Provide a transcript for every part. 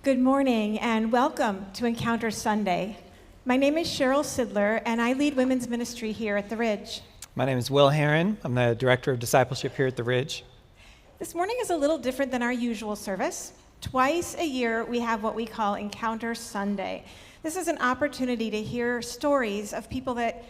Good morning and welcome to Encounter Sunday. My name is Cheryl Sidler and I lead women's ministry here at The Ridge. My name is Will Herron. I'm the Director of Discipleship here at The Ridge. This morning is a little different than our usual service. Twice a year we have what we call Encounter Sunday. This is an opportunity to hear stories of people that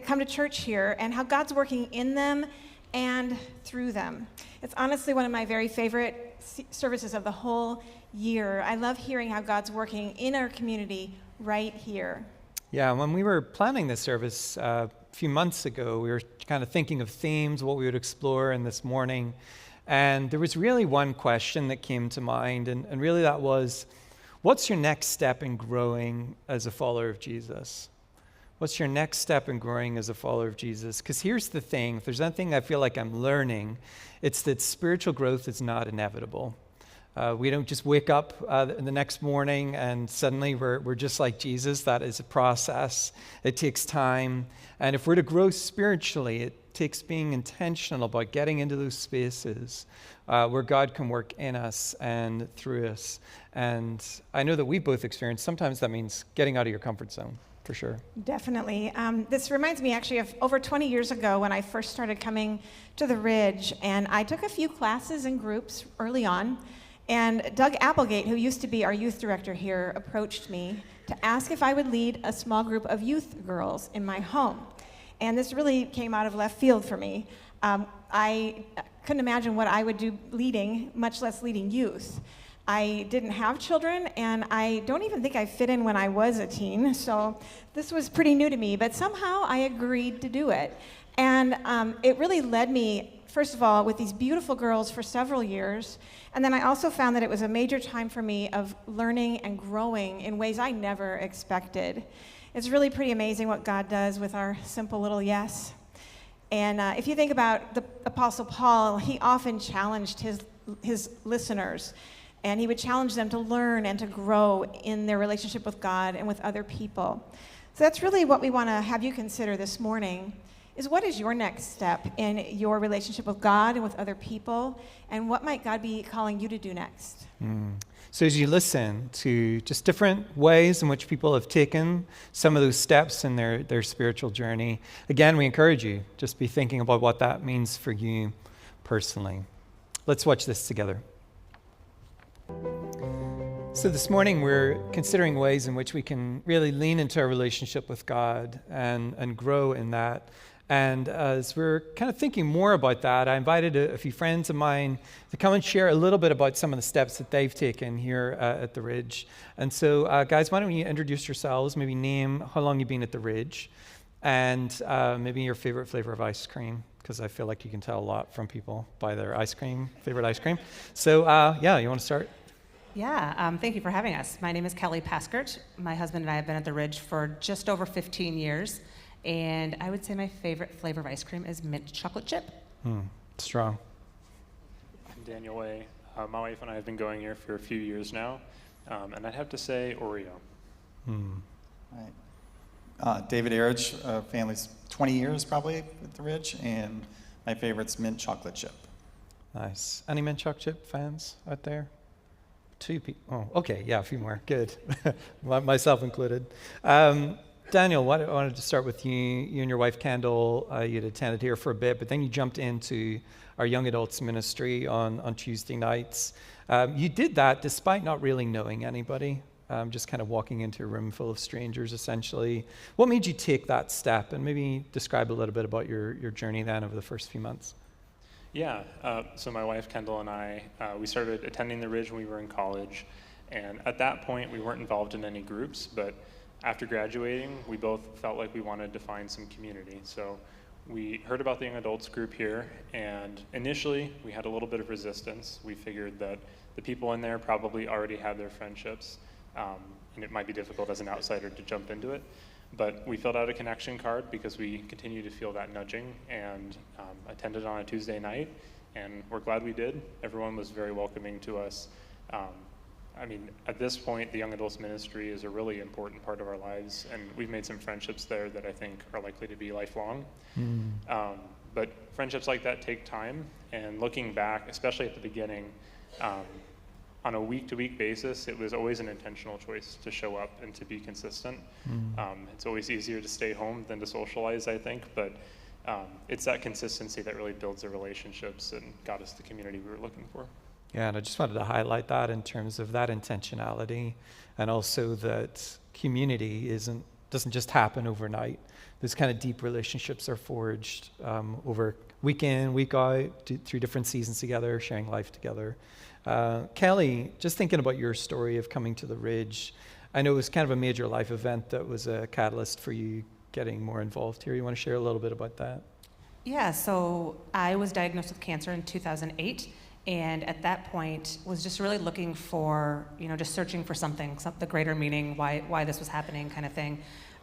come to church here and how God's working in them and through them. It's honestly one of my very favorite services of the whole year. I love hearing how God's working in our community right here. Yeah, when we were planning this service a few months ago, we were kind of thinking of themes, what we would explore in this morning. And there was really one question that came to mind, and really that was, what's your next step in growing as a follower of Jesus? What's your next step in growing as a follower of Jesus? Because here's the thing, if there's anything I feel like I'm learning, it's that spiritual growth is not inevitable. We don't just wake up the next morning and suddenly we're just like Jesus. That is a process. It takes time. And if we're to grow spiritually, it takes being intentional about getting into those spaces where God can work in us and through us. And I know that we both experience, sometimes that means getting out of your comfort zone, for sure. Definitely. This reminds me actually of over 20 years ago when I first started coming to the Ridge, and I took a few classes in groups early on. And Doug Applegate, who used to be our youth director here, approached me to ask if I would lead a small group of youth girls in my home. And this really came out of left field for me. I couldn't imagine what I would do leading, much less leading youth. I didn't have children, and I don't even think I fit in when I was a teen, so this was pretty new to me, but somehow I agreed to do it. And it really led me, first of all, with these beautiful girls for several years. And then I also found that it was a major time for me of learning and growing in ways I never expected. It's really pretty amazing what God does with our simple little yes. And if you think about the Apostle Paul, he often challenged his listeners. And he would challenge them to learn and to grow in their relationship with God and with other people. So that's really what we want to have you consider this morning. Is what is your next step in your relationship with God and with other people, and what might God be calling you to do next? So as you listen to just different ways in which people have taken some of those steps in their spiritual journey, again, we encourage you, just be thinking about what that means for you personally. Let's watch this together. So this morning we're considering ways in which we can really lean into our relationship with God and grow in that. And as we're kind of thinking more about that, I invited a few friends of mine to come and share a little bit about some of the steps that they've taken here at the Ridge. And so, guys, why don't you introduce yourselves, maybe name how long you've been at the Ridge, and maybe your favorite flavor of ice cream, because I feel like you can tell a lot from people by their favorite ice cream. So, you want to start? Yeah, thank you for having us. My name is Kelly Paskert. My husband and I have been at the Ridge for just over 15 years. And I would say my favorite flavor of ice cream is mint chocolate chip. Strong. I'm Daniel Way. My wife and I have been going here for a few years now. And I'd have to say Oreo. Right. David Arridge, family's 20 years probably at the Ridge, and my favorite's mint chocolate chip. Nice. Any mint chocolate chip fans out there? 2 people. Oh, okay. Yeah, a few more. Good. Myself included. Daniel, I wanted to start with you. You and your wife, Kendall, you'd attended here for a bit, but then you jumped into our young adults ministry on Tuesday nights. You did that despite not really knowing anybody, just kind of walking into a room full of strangers, essentially. What made you take that step? And maybe describe a little bit about your journey then over the first few months. Yeah, so my wife, Kendall, and I, we started attending the Ridge when we were in college. And at that point, we weren't involved in any groups, but after graduating, we both felt like we wanted to find some community. So we heard about the young adults group here, and initially we had a little bit of resistance. We figured that the people in there probably already had their friendships, and it might be difficult as an outsider to jump into it. But we filled out a connection card because we continue to feel that nudging, and attended on a Tuesday night, and we're glad we did. Everyone was very welcoming to us. At this point, the young adults ministry is a really important part of our lives, and we've made some friendships there that I think are likely to be lifelong. But friendships like that take time, and looking back, especially at the beginning, on a week-to-week basis, it was always an intentional choice to show up and to be consistent. It's always easier to stay home than to socialize, I think, but it's that consistency that really builds the relationships and got us the community we were looking for. Yeah, and I just wanted to highlight that in terms of that intentionality, and also that community doesn't just happen overnight. Those kind of deep relationships are forged over week in, week out, through different seasons together, sharing life together. Kelly, just thinking about your story of coming to the Ridge, I know it was kind of a major life event that was a catalyst for you getting more involved here. You want to share a little bit about that? Yeah, so I was diagnosed with cancer in 2008, and at that point was just really looking for, just searching for something, the greater meaning, why this was happening, kind of thing.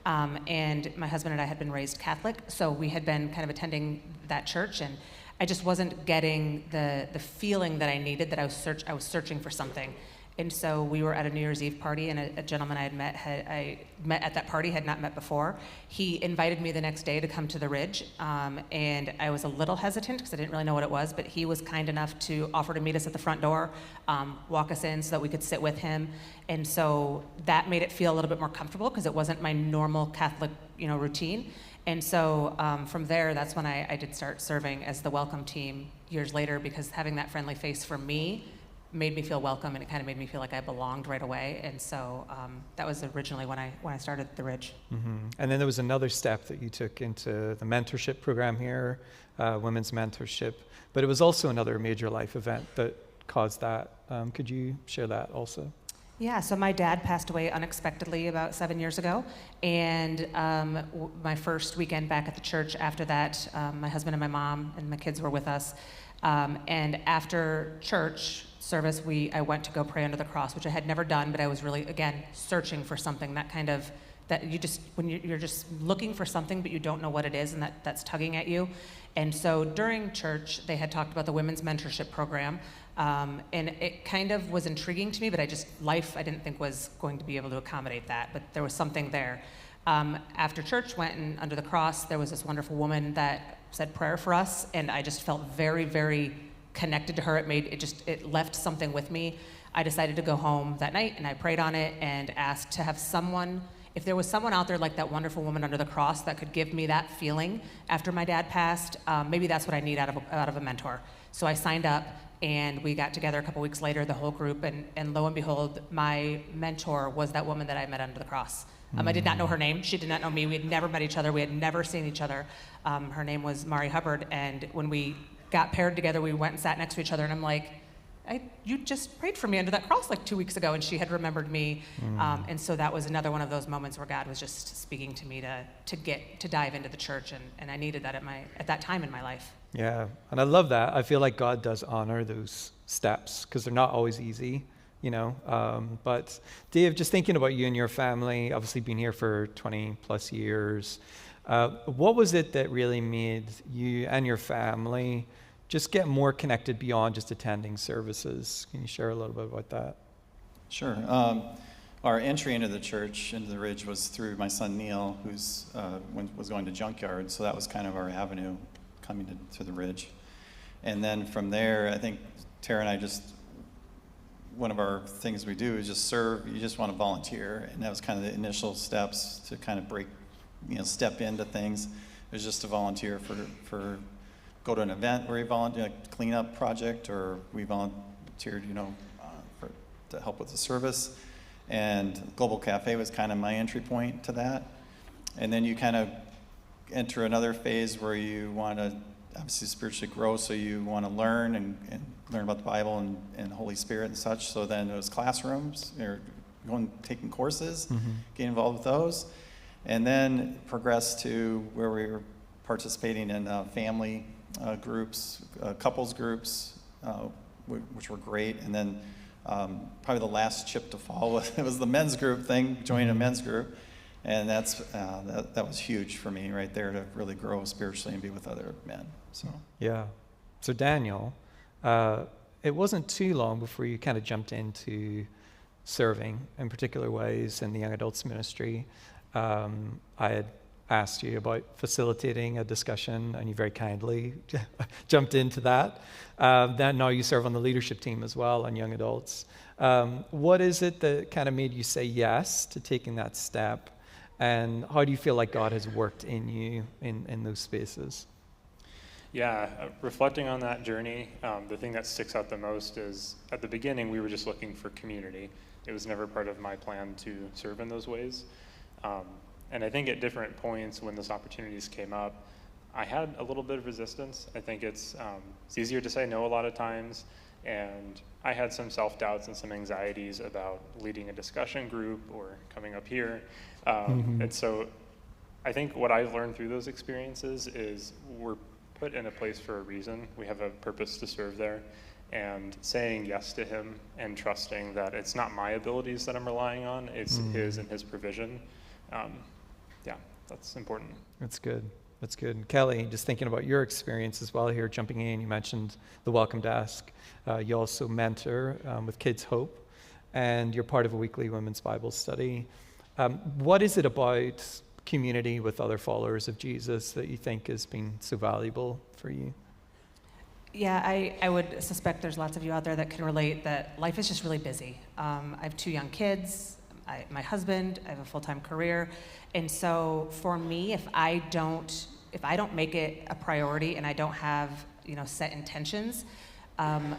And my husband and I had been raised Catholic, so we had been kind of attending that church, and I just wasn't getting the feeling that I needed, that I was searching for something. And so we were at a New Year's Eve party, and a gentleman I met at that party, had not met before. He invited me the next day to come to the Ridge, and I was a little hesitant because I didn't really know what it was, but he was kind enough to offer to meet us at the front door, walk us in so that we could sit with him. And so that made it feel a little bit more comfortable because it wasn't my normal Catholic, routine. And so from there, that's when I did start serving as the welcome team years later, because having that friendly face for me made me feel welcome, and it kind of made me feel like I belonged right away. And so that was originally when I started the Ridge. Mm-hmm. And then there was another step that you took into the mentorship program here, women's mentorship, but it was also another major life event that caused that. Could you share that also? Yeah, so my dad passed away unexpectedly about 7 years ago, and my first weekend back at the church after that, my husband and my mom and my kids were with us, and after church service, I went to go pray under the cross, which I had never done, but I was really, again, searching for something, that you just, when you're just looking for something, but you don't know what it is, and that's tugging at you. And so during church, they had talked about the women's mentorship program, and it kind of was intriguing to me, but life I didn't think was going to be able to accommodate that, but there was something there. After church, went and under the cross, there was this wonderful woman that said prayer for us, and I just felt very, very connected to her. It left something with me. I decided to go home that night, and I prayed on it and asked to have if there was someone out there like that wonderful woman under the cross that could give me that feeling after my dad passed, maybe that's what I need out of a mentor. So I signed up, and we got together a couple weeks later, the whole group, and lo and behold, my mentor was that woman that I met under the cross. I did not know her name. She did not know me. We had never met each other. We had never seen each other. Her name was Mari Hubbard, and when we got paired together, we went and sat next to each other, and I'm like, you just prayed for me under that cross like 2 weeks ago, and she had remembered me. And so that was another one of those moments where God was just speaking to me to dive into the church, and I needed that at that time in my life. Yeah, and I love that. I feel like God does honor those steps because they're not always easy, But Dave, just thinking about you and your family, obviously been here for 20 plus years, what was it that really made you and your family just get more connected beyond just attending services? Can you share a little bit about that? Sure. Our entry into the church, into the Ridge, was through my son Neil, who's was going to Junkyard, so that was kind of our avenue coming to the Ridge. And then from there, I think Tara and I one of our things we do is just serve. You just want to volunteer, and that was kind of the initial steps to kind of step into things. It was just to volunteer for go to an event where you volunteer, like cleanup project, or we volunteered, to help with the service. And Global Cafe was kind of my entry point to that. And then you kind of enter another phase where you want to obviously spiritually grow, so you want to learn and learn about the Bible and Holy Spirit and such. So then it was classrooms, or taking courses, getting involved with those. And then progressed to where we were participating in family groups, couples groups, which were great. And then probably the last chip to fall was the men's group thing, joining a men's group. And that was huge for me right there, to really grow spiritually and be with other men. So Yeah. So Daniel, it wasn't too long before you kind of jumped into serving in particular ways in the young adults ministry. I had asked you about facilitating a discussion, and you very kindly jumped into that. Then now you serve on the leadership team as well on young adults. What is it that kind of made you say yes to taking that step? And how do you feel like God has worked in you in those spaces? Yeah, reflecting on that journey, the thing that sticks out the most is at the beginning, we were just looking for community. It was never part of my plan to serve in those ways. And I think at different points when those opportunities came up, I had a little bit of resistance. I think it's easier to say no a lot of times. And I had some self-doubts and some anxieties about leading a discussion group or coming up here. And so I think what I've learned through those experiences is we're put in a place for a reason. We have a purpose to serve there. And saying yes to him and trusting that it's not my abilities that I'm relying on, it's his and his provision. Yeah, that's important. That's good. That's good. And Kelly, just thinking about your experience as well here, jumping in, you mentioned the Welcome Desk. You also mentor with Kids Hope, and you're part of a weekly women's Bible study. What is it about community with other followers of Jesus that you think has been so valuable for you? Yeah, I would suspect there's lots of you out there that can relate that life is just really busy. I have 2 young kids, my husband, I have a full-time career. And so for me, if I don't make it a priority and I don't have, set intentions,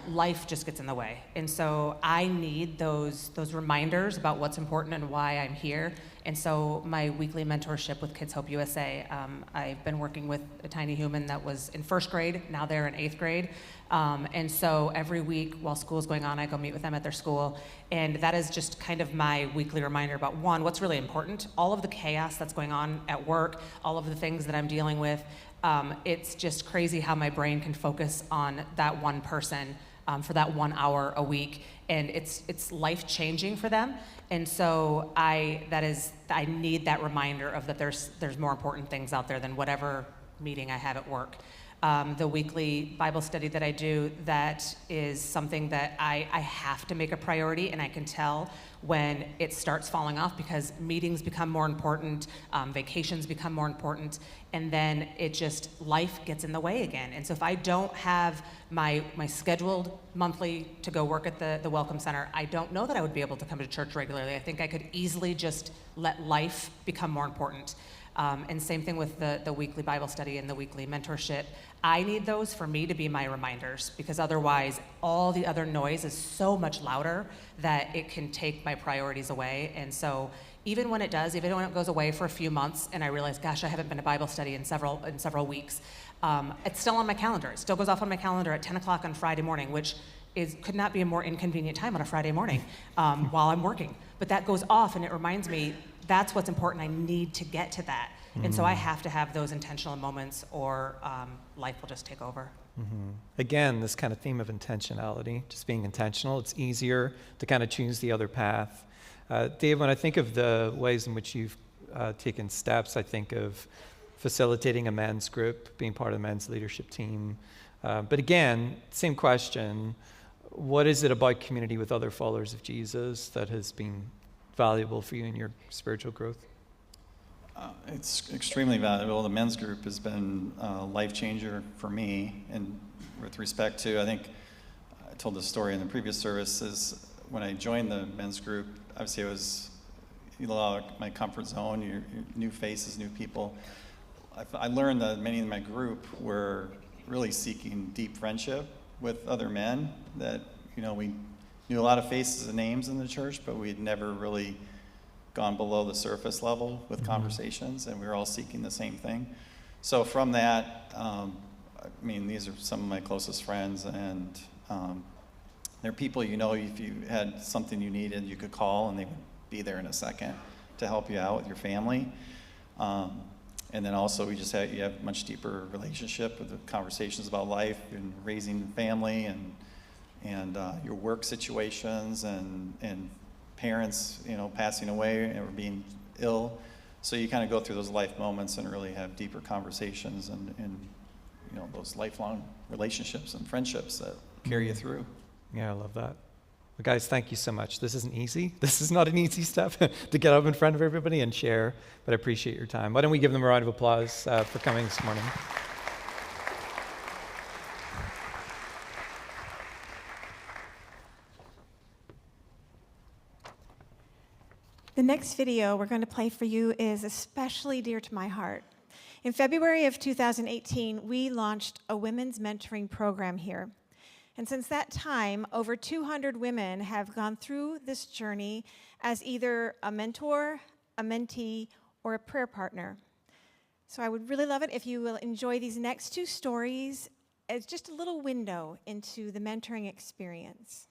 life just gets in the way. And so I need those reminders about what's important and why I'm here. And so my weekly mentorship with Kids Hope USA, I've been working with a tiny human that was in 1st grade, now they're in 8th grade. And so every week while school's going on, I go meet with them at their school. And that is just kind of my weekly reminder about, one, what's really important, all of the chaos that's going on at work, all of the things that I'm dealing with. It's just crazy how my brain can focus on that one person for that 1 hour a week, and it's life-changing for them. And so I need that reminder of that there's more important things out there than whatever meeting I have at work. The weekly Bible study that I do, that is something that I have to make a priority, and I can tell when it starts falling off because meetings become more important, vacations become more important, and then life gets in the way again. And so if I don't have my scheduled monthly to go work at the Welcome Center, I don't know that I would be able to come to church regularly. I think I could easily just let life become more important. And same thing with the weekly Bible study and the weekly mentorship. I need those for me to be my reminders, because otherwise all the other noise is so much louder that it can take my priorities away. And so even when it goes away for a few months and I realize, gosh, I haven't been to Bible study in several weeks, it's still on my calendar. It still goes off on my calendar at 10 o'clock on Friday morning, which could not be a more inconvenient time on a Friday morning while I'm working. But that goes off and it reminds me that's what's important. I need to get to that. And so I have to have those intentional moments or life will just take over. Again, this kind of theme of intentionality, just being intentional. It's easier to kind of choose the other path. Dave, when I think of the ways in which you've taken steps, I think of facilitating a men's group, being part of the men's leadership team. But again, same question. What is it about community with other followers of Jesus that has been valuable for you in your spiritual growth? It's extremely valuable. The men's group has been a life changer for me. And with respect to, I think I told this story in the previous service, is when I joined the men's group, obviously it was my comfort zone, your new faces, new people. I learned that many in my group were really seeking deep friendship with other men, that, we knew a lot of faces and names in the church, but we'd never really gone below the surface level with conversations, and we were all seeking the same thing. So from that, these are some of my closest friends, and they're people if you had something you needed, you could call, and they would be there in a second to help you out with your family. And then also you have a much deeper relationship with the conversations about life and raising family and your work situations and parents, passing away or being ill. So you kind of go through those life moments and really have deeper conversations and those lifelong relationships and friendships that carry you through. Yeah, I love that. Well, guys, thank you so much. This isn't easy. This is not an easy step to get up in front of everybody and share, but I appreciate your time. Why don't we give them a round of applause for coming this morning? The next video we're going to play for you is especially dear to my heart. In February of 2018, we launched a women's mentoring program here. And since that time, over 200 women have gone through this journey as either a mentor, a mentee, or a prayer partner. So I would really love it if you will enjoy these next two stories as just a little window into the mentoring experience.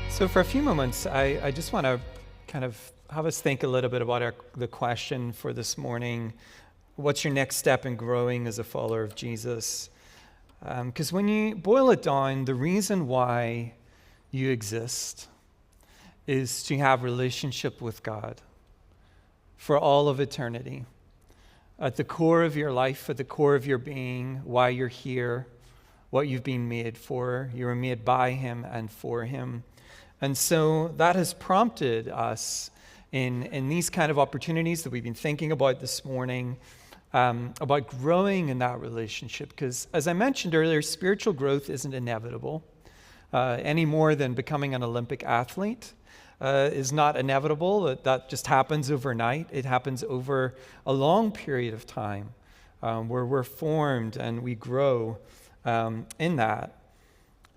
So for a few moments, I just want to kind of have us think a little bit about the question for this morning. What's your next step in growing as a follower of Jesus? Because when you boil it down, the reason why you exist is to have relationship with God for all of eternity. At the core of your life, at the core of your being, why you're here, what you've been made for. You were made by Him and for Him. And so that has prompted us in these kind of opportunities that we've been thinking about this morning, about growing in that relationship. Because as I mentioned earlier, spiritual growth isn't inevitable any more than becoming an Olympic athlete is not inevitable. That just happens overnight. It happens over a long period of time where we're formed and we grow in that.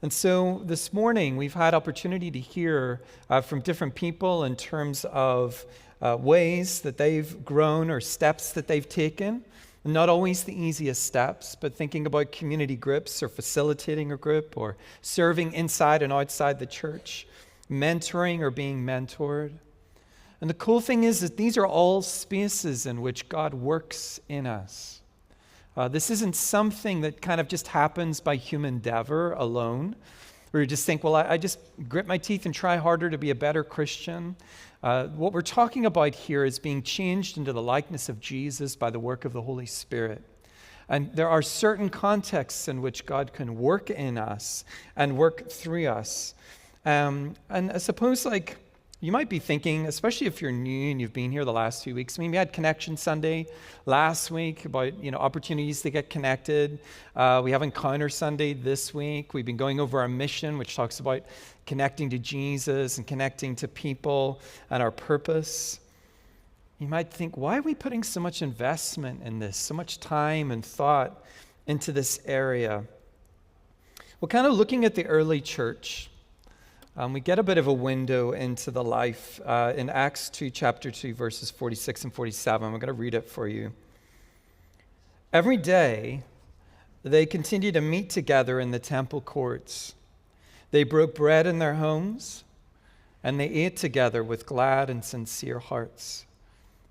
And so this morning, we've had opportunity to hear from different people in terms of ways that they've grown or steps that they've taken. Not always the easiest steps, but thinking about community groups or facilitating a group or serving inside and outside the church, mentoring or being mentored. And the cool thing is that these are all spaces in which God works in us. This isn't something that kind of just happens by human endeavor alone, where you just think, well, I just grit my teeth and try harder to be a better Christian. What we're talking about here is being changed into the likeness of Jesus by the work of the Holy Spirit. And there are certain contexts in which God can work in us and work through us. And I suppose, like, you might be thinking, especially if you're new and you've been here the last few weeks. I mean, we had Connection Sunday last week about, opportunities to get connected. We have Encounter Sunday this week. We've been going over our mission, which talks about connecting to Jesus and connecting to people and our purpose. You might think, why are we putting so much investment in this, so much time and thought into this area? Well, kind of looking at the early church, we get a bit of a window into the life in Acts 2, chapter 2, verses 46 and 47. I'm going to read it for you. Every day, they continued to meet together in the temple courts. They broke bread in their homes, and they ate together with glad and sincere hearts,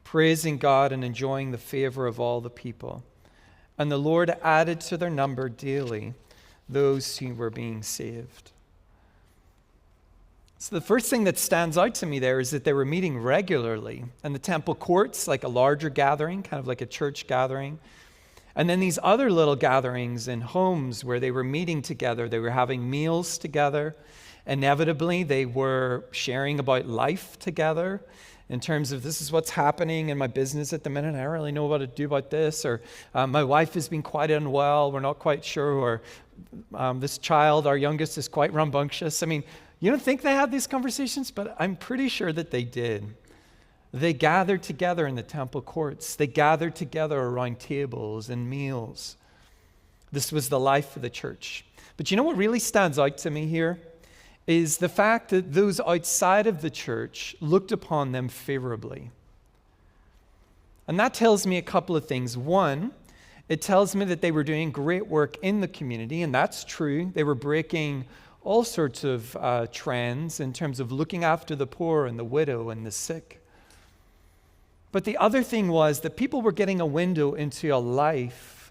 praising God and enjoying the favor of all the people. And the Lord added to their number daily those who were being saved. So the first thing that stands out to me there is that they were meeting regularly in the temple courts, like a larger gathering, kind of like a church gathering. And then these other little gatherings in homes where they were meeting together, they were having meals together. Inevitably, they were sharing about life together in terms of, this is what's happening in my business at the minute. I don't really know what to do about this. Or my wife has been quite unwell. We're not quite sure. Or this child, our youngest, is quite rambunctious. I mean, you don't think they had these conversations, but I'm pretty sure that they did. They gathered together in the temple courts. They gathered together around tables and meals. This was the life of the church. But you know what really stands out to me here is the fact that those outside of the church looked upon them favorably. And that tells me a couple of things. One, it tells me that they were doing great work in the community, and that's true. They were breaking all sorts of trends in terms of looking after the poor and the widow and the sick. But the other thing was that people were getting a window into a life,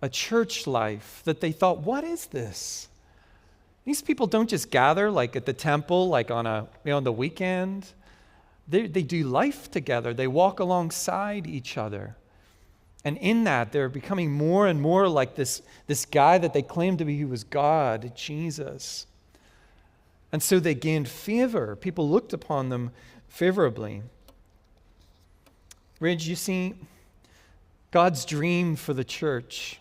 a church life, that they thought, what is this? These people don't just gather like at the temple, like on the weekend. They do life together. They walk alongside each other. And in that, they're becoming more and more like this guy that they claimed to be, who was God, Jesus. And so they gained favor. People looked upon them favorably. Ridge, you see, God's dream for the church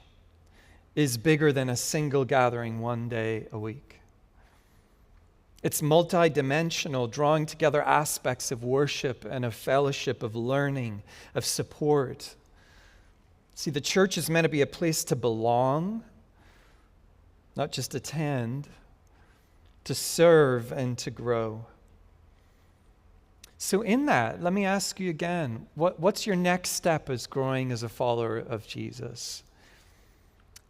is bigger than a single gathering one day a week. It's multidimensional, drawing together aspects of worship and of fellowship, of learning, of support. See, the church is meant to be a place to belong, not just attend, to serve and to grow. So in that, let me ask you again, what's your next step as growing as a follower of Jesus?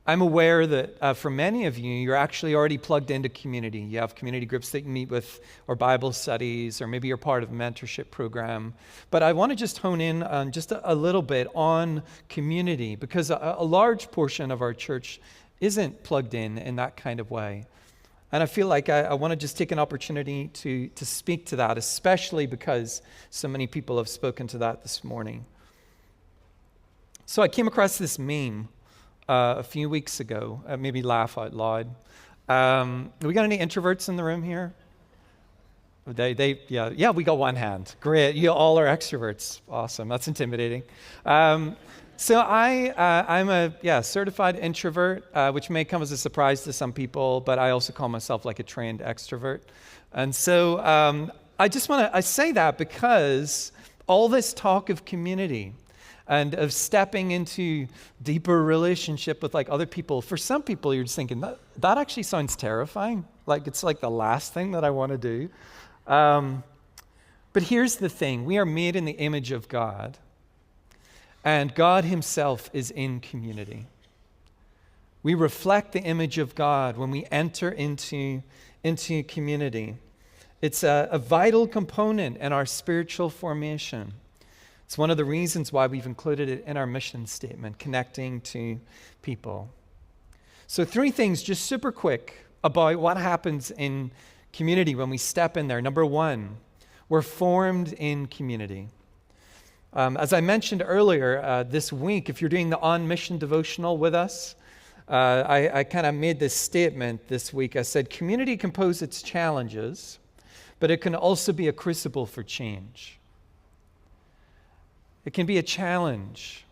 I'm aware that for many of you, you're actually already plugged into community. You have community groups that you meet with, or Bible studies, or maybe you're part of a mentorship program. But I want to just hone in on just a little bit on community, because a large portion of our church isn't plugged in that kind of way. And I feel like I want to just take an opportunity to speak to that, especially because so many people have spoken to that this morning. So I came across this meme a few weeks ago. Maybe laugh out loud. We got any introverts in the room here? Yeah, we got one hand. Great, you all are extroverts. Awesome, that's intimidating. So I'm a certified introvert, which may come as a surprise to some people, but I also call myself like a trained extrovert. And so I say that because all this talk of community and of stepping into deeper relationship with like other people, for some people you're just thinking, that actually sounds terrifying. Like it's like the last thing that I want to do. But here's the thing, we are made in the image of God. And God himself is in community. We reflect the image of God when we enter into community. It's a vital component in our spiritual formation. It's one of the reasons why we've included it in our mission statement, connecting to people. So 3 things, just super quick, about what happens in community when we step in there. Number 1, we're formed in community. As I mentioned earlier, this week, if you're doing the On Mission devotional with us, I kind of made this statement this week. I said, community can pose its challenges, but it can also be a crucible for change. It can be a challenge.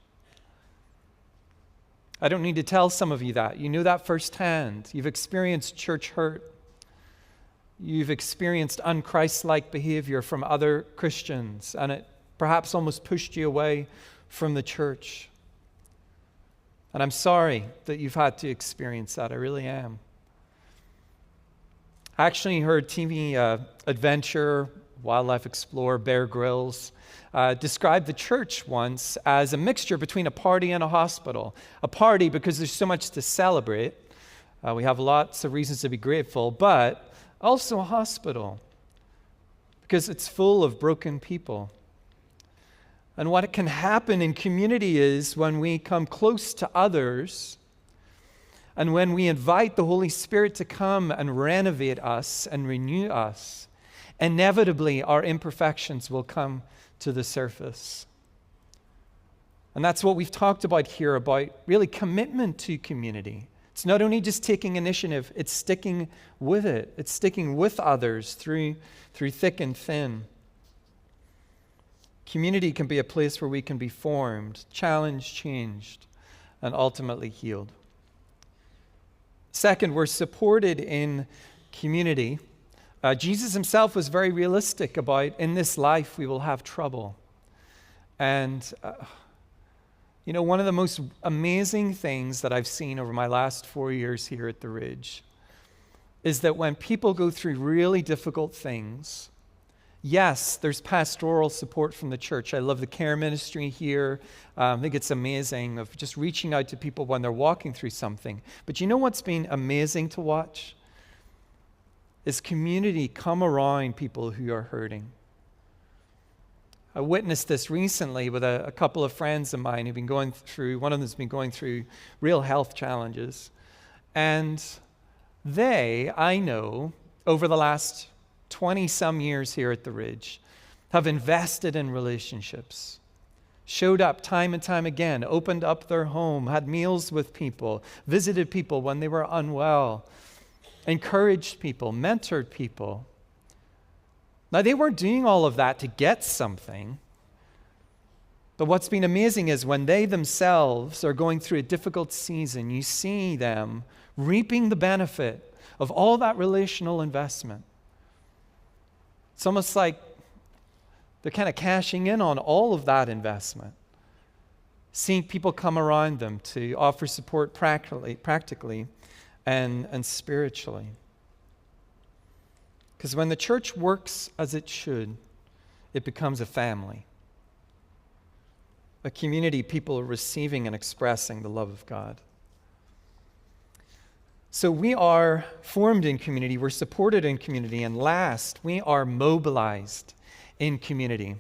I don't need to tell some of you that. You knew that firsthand. You've experienced church hurt. You've experienced un-Christ-like behavior from other Christians, and it perhaps almost pushed you away from the church. And I'm sorry that you've had to experience that. I really am. I actually heard TV adventurer, wildlife explorer Bear Grylls describe the church once as a mixture between a party and a hospital. A party because there's so much to celebrate. We have lots of reasons to be grateful, but also a hospital because it's full of broken people. And what can happen in community is when we come close to others and when we invite the Holy Spirit to come and renovate us and renew us, inevitably our imperfections will come to the surface. And that's what we've talked about here, about really commitment to community. It's not only just taking initiative, it's sticking with it. It's sticking with others through thick and thin. Community can be a place where we can be formed, challenged, changed, and ultimately healed. Second, we're supported in community. Jesus himself was very realistic about, in this life we will have trouble. And, one of the most amazing things that I've seen over my last 4 years here at the Ridge is that when people go through really difficult things, yes, there's pastoral support from the church. I love the care ministry here. I think it's amazing of just reaching out to people when they're walking through something. But you know what's been amazing to watch? Is community come around people who are hurting. I witnessed this recently with a couple of friends of mine who've been going through, one of them's been going through real health challenges. And they, I know, over the last 20-some years here at the Ridge, have invested in relationships, showed up time and time again, opened up their home, had meals with people, visited people when they were unwell. encouraged people, mentored people. Now, they weren't doing all of that to get something. But what's been amazing is when they themselves are going through a difficult season, you see them reaping the benefit of all that relational investment. It's almost like they're kind of cashing in on all of that investment, seeing people come around them to offer support practically and spiritually. Because when the church works as it should, it becomes a family. A community, people are receiving and expressing the love of God. So we are formed in community, we're supported in community, and last, we are mobilized in community.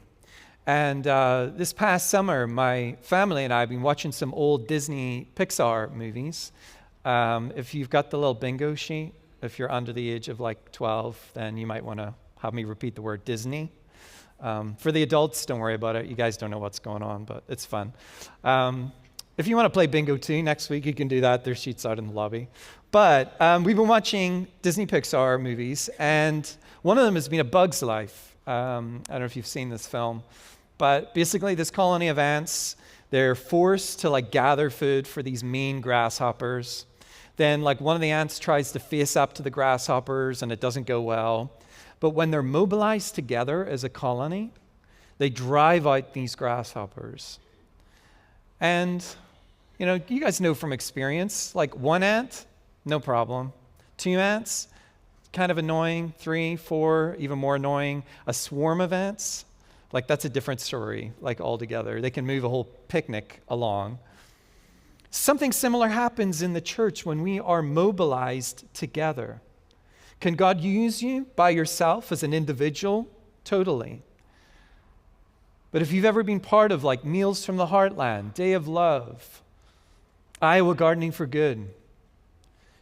And this past summer, my family and I have been watching some old Disney Pixar movies. If you've got the little bingo sheet, if you're under the age of like 12, then you might want to have me repeat the word Disney. For the adults, don't worry about it. You guys don't know what's going on, but it's fun. If you want to play bingo too next week, you can do that. There's sheets out in the lobby. But we've been watching Disney Pixar movies, and one of them has been A Bug's Life. I don't know if you've seen this film, but basically this colony of ants, they're forced to like gather food for these mean grasshoppers. Then like one of the ants tries to face up to the grasshoppers, and it doesn't go well. But when they're mobilized together as a colony, they drive out these grasshoppers. And, you know, you guys know from experience, like one ant, no problem. 2 ants, kind of annoying. 3, 4, even more annoying. A swarm of ants, like that's a different story, like altogether. They can move a whole picnic along. Something similar happens in the church when we are mobilized together. Can God use you by yourself as an individual? Totally. But if you've ever been part of like Meals from the Heartland, Day of Love, Iowa Gardening for Good,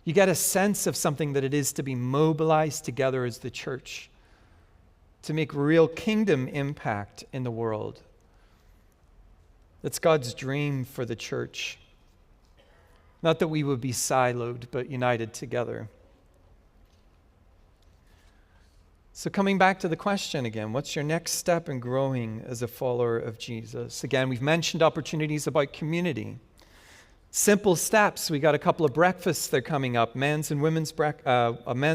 you get a sense of something that it is to be mobilized together as the church to make real kingdom impact in the world. That's God's dream for the church. Not that we would be siloed, but united together. So coming back to the question again, what's your next step in growing as a follower of Jesus? Again, we've mentioned opportunities about community. Simple steps. We got a couple of breakfasts that are coming up, a men's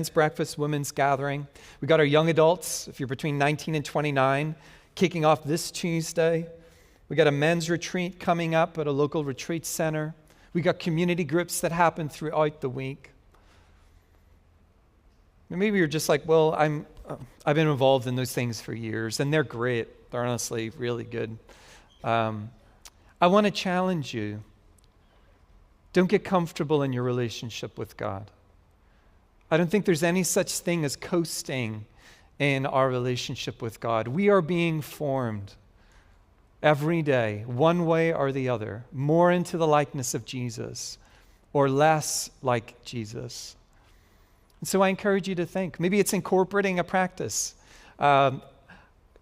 breakfast, women's gathering. We got our young adults, if you're between 19 and 29, kicking off this Tuesday. We got a men's retreat coming up at a local retreat center. We got community groups that happen throughout the week. And maybe you're just like, well, I've been involved in those things for years, and they're great. They're honestly really good. I want to challenge you. Don't get comfortable in your relationship with God. I don't think there's any such thing as coasting in our relationship with God. We are being formed every day, one way or the other, more into the likeness of Jesus or less like Jesus. And so I encourage you to think. Maybe it's incorporating a practice. I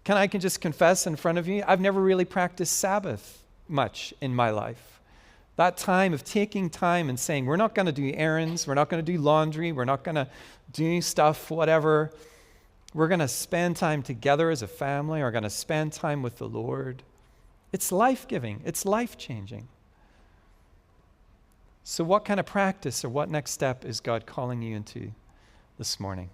can just confess in front of you, I've never really practiced Sabbath much in my life. That time of taking time and saying, we're not going to do errands, we're not going to do laundry, we're not going to do stuff, whatever. We're going to spend time together as a family, we're going to spend time with the Lord. It's life-giving, it's life-changing. So what kind of practice or what next step is God calling you into this morning?